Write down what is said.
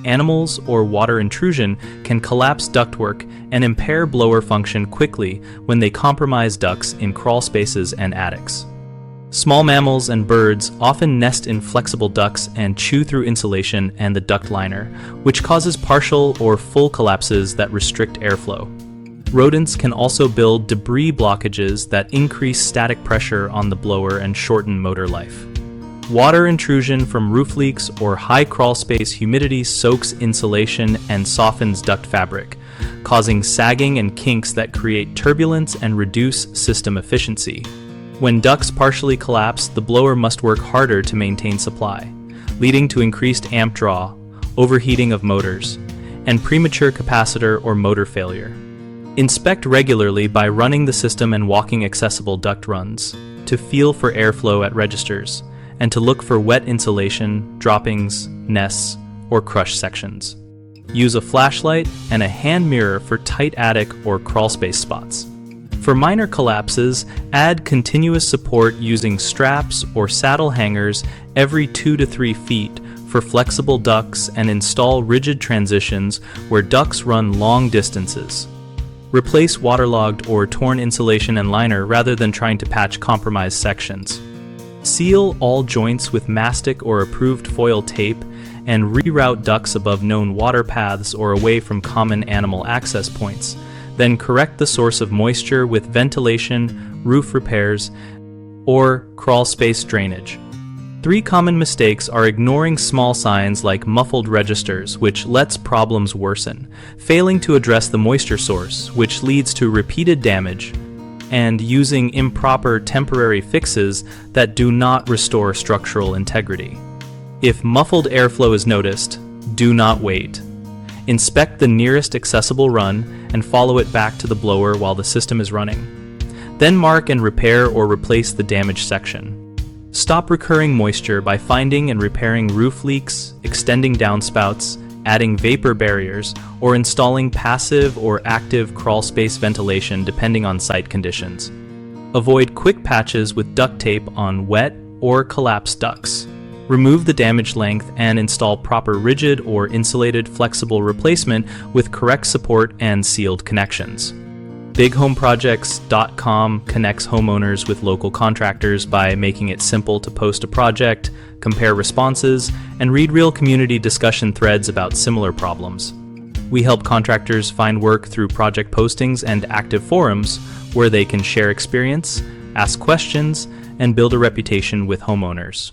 animals, or water intrusion can collapse ductwork and impair blower function quickly when they compromise ducts in crawl spaces and attics. Small mammals and birds often nest in flexible ducts and chew through insulation and the duct liner, which causes partial or full collapses that restrict airflow. Rodents can also build debris blockages that increase static pressure on the blower and shorten motor life. Water intrusion from roof leaks or high crawl space humidity soaks insulation and softens duct fabric, causing sagging and kinks that create turbulence and reduce system efficiency. When ducts partially collapse, the blower must work harder to maintain supply, leading to increased amp draw, overheating of motors, and premature capacitor or motor failure. Inspect regularly by running the system and walking accessible duct runs, to feel for airflow at registers, and to look for wet insulation, droppings, nests, or crushed sections. Use a flashlight and a hand mirror for tight attic or crawlspace spots. For minor collapses, add continuous support using straps or saddle hangers every 2 to 3 feet for flexible ducts and install rigid transitions where ducts run long distances. Replace waterlogged or torn insulation and liner rather than trying to patch compromised sections. Seal all joints with mastic or approved foil tape and reroute ducts above known water paths or away from common animal access points. Then correct the source of moisture with ventilation, roof repairs, or crawl space drainage. 3 common mistakes are ignoring small signs like muffled registers, which lets problems worsen, failing to address the moisture source, which leads to repeated damage, and using improper temporary fixes that do not restore structural integrity. If muffled airflow is noticed, do not wait. Inspect the nearest accessible run and follow it back to the blower while the system is running. Then mark and repair or replace the damaged section. Stop recurring moisture by finding and repairing roof leaks, extending downspouts, adding vapor barriers, or installing passive or active crawl space ventilation depending on site conditions. Avoid quick patches with duct tape on wet or collapsed ducts. Remove the damaged length and install proper rigid or insulated flexible replacement with correct support and sealed connections. BigHomeProjects.com connects homeowners with local contractors by making it simple to post a project, compare responses, and read real community discussion threads about similar problems. We help contractors find work through project postings and active forums where they can share experience, ask questions, and build a reputation with homeowners.